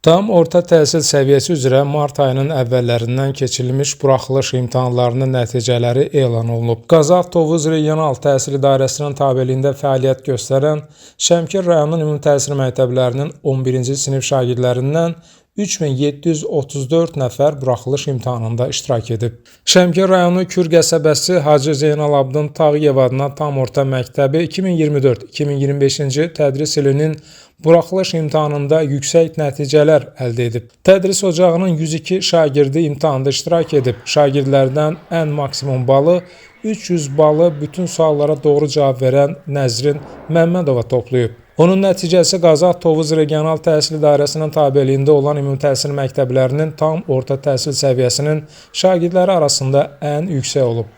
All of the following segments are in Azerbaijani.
Tam orta təhsil səviyyəsi üzrə mart ayının əvvəllərindən keçirilmiş buraxılış imtahanlarının nəticələri elan olunub. Qazax Tovuz Regional Təhsil İdarəsinin tabeliyində fəaliyyət göstərən Şəmkir rayonunun ümumi təhsil məktəblərinin 11-ci sinif şagirdlərindən 3734 nəfər buraxılış imtahanında iştirak edib. Şəmkir rayonu Kür qəsəbəsi Hacı Zeynalabdin Tağıyev adına tam orta məktəbi 2024-2025-ci tədris ilinin buraxılış imtahanında yüksək nəticələr əldə edib. Tədris ocağının 102 şagirdi imtahanda iştirak edib. Şagirdlərdən ən maksimum balı 300 balı bütün suallara doğru cavab verən Nəzrin Məmmədova toplayıb. Onun nəticəsi Qazax Tovuz Regional Təhsil İdarəsinin tabeliyində olan ümumi təhsil məktəblərinin tam orta təhsil səviyyəsinin şagirdləri arasında ən yüksək olub.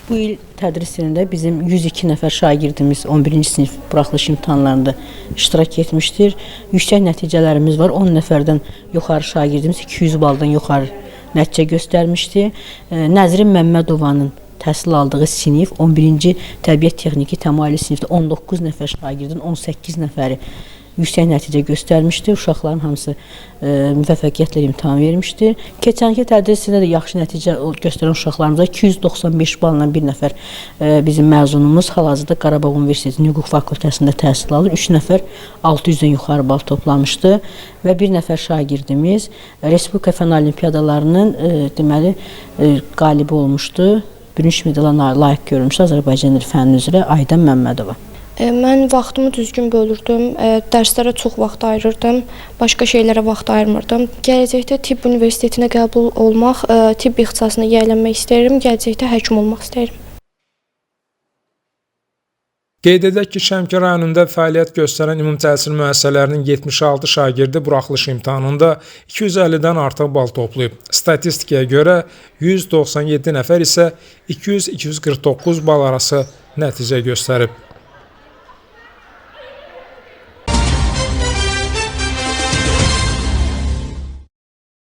Bu il tədris ilində bizim 102 nəfər şagirdimiz 11-ci sinif buraxılış imtahanlarında iştirak etmişdir. Yüksək nəticələrimiz var. 10 nəfərdən yuxarı şagirdimiz 200 baldan yuxarı nəticə göstərmişdi. Nəzrin Məmmədovanın təhsil aldığı sinif 11-ci təbiət texniki təmayüllü sinifdə 19 nəfər şagirdin 18 nəfəri yüksək nəticə göstərmişdi. Uşaqların hamısı müvəffəqiyyətlə imtahan vermişdi. Keçənki tədris ilində də yaxşı nəticə göstərən uşaqlarımıza 295 balla bir nəfər bizim məzunumuz hal-hazırda Qarabağ Universitetinin Hüquq fakültəsində təhsil alır. 3 nəfər 600-dən yuxarı bal toplamışdı və bir nəfər şagirdimiz Respublika Fənn Olimpiadalarının deməli qalibi olmuşdu. Bürünc medala layiq görülmüşdü Azərbaycan dili fənni üzrə Aydan Məmmədova. Mən vaxtımı düzgün bölürdüm, dərslərə çox vaxt ayırırdım, başqa şeylərə vaxt ayırmırdım. Gələcəkdə tibb universitetinə qəbul olmaq, tibb ixtisasına yiyələnmək istəyirəm, gələcəkdə həkim olmaq istəyirəm. Qeyd edək ki, Şəmkir rayonunda fəaliyyət göstərən ümumi təhsil müəssisələrinin 76 şagirdi buraxılış imtahanında 250-dən artıq bal toplayıb. Statistikaya görə 197 nəfər isə 200-249 bal arası nəticə göstərib.